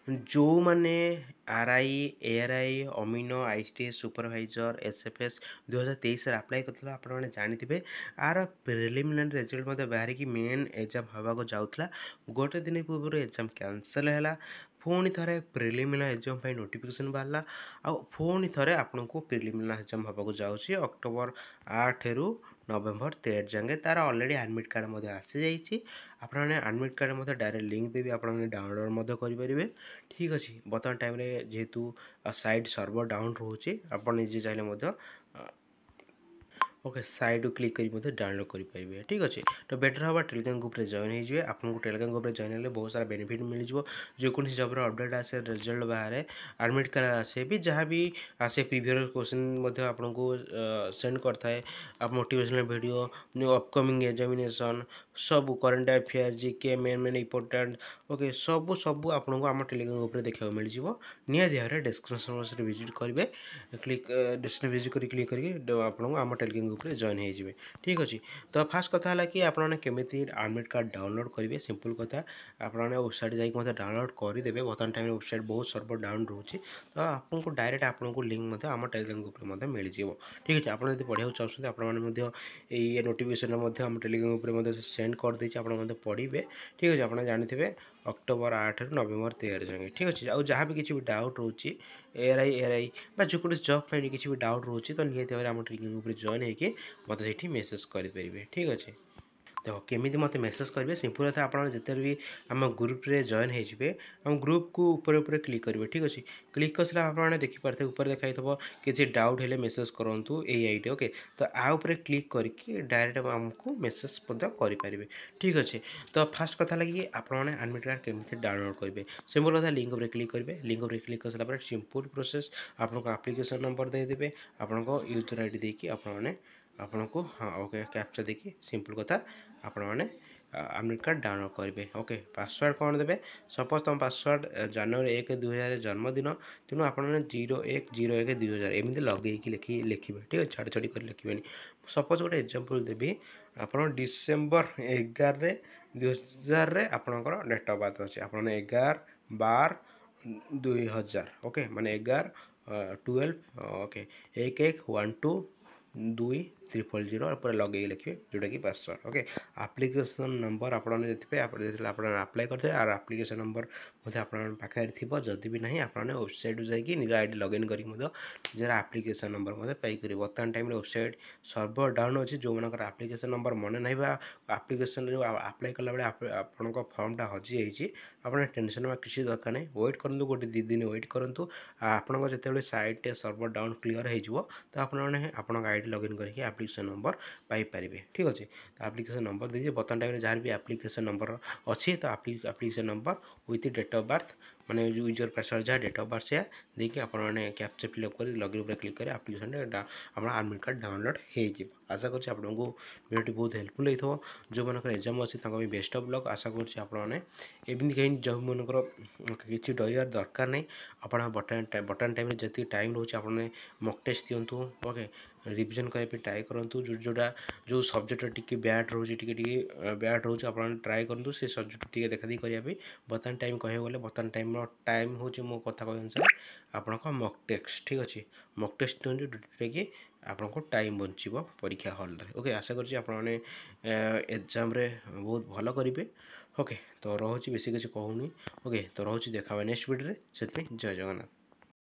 जो माने RI ARI अमीनो आईसीटीएस सुपरवाइजर एसएफएस 2023 अप्लाई करथिला आपण माने जानिथिबे आर प्रिलिमिनरी रिजल्ट बाहर की मेन एग्जाम हवा जाऊला गोटे दिन पूर्व एग्जाम कैंसल है पुणी थे प्रिलिमिनरी एग्जाम नोटिफिकेशन बाहर पुणी थे आपन को प्रिलिमिनरी एग्जाम हवा जाऊँगी अक्टोबर 8 रु नवेम्बर 13 जाए तार ऑलरेडी एडमिट कार्ड आसी जाइए आपने एडमिट कार्ड डायरेक्ट लिंक देवी आपने डाउनलोड करेंगे ठीक अच्छे बर्तमान टाइम जेहेतु साइट सर्वर डाउन रोचे आप निजे चाहिए ओके साइड क्लिक कर डाउनलोड करेंगे ठीक अच्छे तो बेटर हाँ टेलीग्राम ग्रुप जॉइन हो आपको टेलीग्राम ग्रुप जॉइन हेल्ले बहुत सारा बेनिफिट मिल जो जबर अपडेट आसे रिजल्ट बाहर एडमिट कार्ड आसे भी जहाँ भी आसे प्रीवियस क्वेश्चन आपको सेंड करता है मोटिवेशनल वीडियो अपकमिंग एग्जामिनेशन सब current affair GK main main important okay सब सब आपको आम टेलीग्राम ग्रुप देखा मिल निहाती डिस्क्रिप्शन बॉक्स विजिट करेंगे क्लिक डिस्क्रिप्शन विजिट कर क्लिक करके आपको आम टेलीग्राम ग्रुप जॉइन हो ठीक अच्छे तो फास्ट कथा है कि आपने केमी एडमिट कार्ड डाउनलोड करेंगे सिंपल कथा आपने वेबसाइट जाइए डाउनलोड करदे बर्तमान टाइम वेबसाइट बहुत सर्वर डाउन रोचे तो आपको डायरेक्ट आपको लिंक आम टेलीग्राम ग्रुप मिल जाए ठीक अच्छे आप पढ़ाई चाहते आपने नोटिफिकेशन आम टेलीग्राम ग्रुप सेंड कर देती आप पढ़े ठीक अच्छे आप जानते अक्टोबर 8 रु नवेम्बर 13 जाए ठीक अच्छे और जहाँ भी किसी भी डाउट रोचे एआरआई जो जॉब पर किसी भी डाउट रोचे तो निहत भाव आम टेलीग्राम ग्रुप जॉइन होगी मतलब से मेसेज करेंगे ठीक अच्छे तो केमी मत मेसेज करेंगे सिंपल था आप जिते भी आम ग्रुप रे जॉइन होइए आम ग्रुप को ऊपर क्लिक करेंगे ठीक अच्छे क्लिक कर आपने देखिपारे ऊपर देखा किसी डाउट है मेसेज करूँ यही ओके तो आउे क्लिक करके डायरेक्ट आमको मेसेज करेंगे ठीक अच्छे तो फास्ट कथा लगी आपने एडमिट कार्ड केमी डाउनलोड करेंगे सिंपल कथा लिंक क्लिक करेंगे लिंक क्लिक कर सारा सिंपल प्रोसेस आपको एप्लिकेशन नंबर देदेवे आपको यूजर आईडी देकी आपने आपको हाँ ओके कैप्चा देखिए सिंपल कथा आपण मैंने एडमिट कार्ड डाउनलोड करेंगे ओके पासवर्ड कौन देवे सपोज तुम पासवर्ड जनवरी 1 2000 जन्मदिन तेणु आपने 01/01/2000 एमती लगे लिखिए ठीक है छाड़ छाड़ी कर लिखे सपोज गोटे एग्जांपल देवी आप डिसेम्बर 11 2000 आपणकर डेट ऑफ बर्थ अच्छे आपने 11/12/2000 ओके माने 11/12 ओके 1112 पूरा लगे लिखे जोटा कि पासवर्ड ओके एप्लिकेशन नंबर आपने अप्लाई करते आर एप्लिकेशन नंबर पाखे थी जदि भी ना आपने वेबसाइट जाकि निज आईडी लगइन कर निजर एप्लिकेशन नंबर पाइपर बर्तमान टाइम वेबसाइट सर्वर डाउन अच्छे जो मनकर एप्लिकेशन नंबर मन ना एप्लिकेशन जो अप्लाई कला बेले आपन फर्मटा हजि जाइए आपने टेंशन किसी दरकार नहीं वेट करूँ गोटे 2 दिन वेट करूँ आपन जिते साइट सर्वर डाउन क्लीयर हो तो आपने आपन आईडी लगइन करके एप्लिकेशन नंबर पाइपर ठीक अच्छे तो एप्लिकेशन नंबर दीजिए बर्तमान टाइम जहाँ भी एप्लिकेशन नंबर अच्छे तो application number with date of birth माने यूजर पासवर्ड जहाँ डेट ऑफ बर्थ से देखिए आपने कैप्चा फिलअप कर लॉगिन पर क्लिक करें एप्लिकेशन अपना एडमिट कार्ड डाउनलोड हो आशा करছি आपको वीडियो बहुत हेल्पफुल होता जो मनकर एग्जाम अच्छे बेस्ट ऑफ लक आशा करছি आपने एमती कहीं जो मनकर किसी डर दरकार नहीं आप बर्तमान टाइम जी टाइम रोचे आपने मक टेस्ट दिंतु ओके रिविजन करने ट्राए करूँ जोटा जो सब्जेक्ट टी बैड रोचे बैड रोचे आप ट्राए करूँ से सब्जेक्ट टी देखा देखी करने बर्तमान टाइम कह गले बर्तमान टाइम हूँ मो कथा कह अनुसार आप मक टेस्ट ठीक अच्छे मक टेस्ट दिखाँ जोटा कि आपको टाइम बचब परीक्षा हल ओके आशा करছি आपने एग्जाम बहुत भल करेंगे ओके तो रोचे बेसी किसी कहूनी ओके तो रोचे देखा नेक्स्ट वीडियो से जय जगन्नाथ।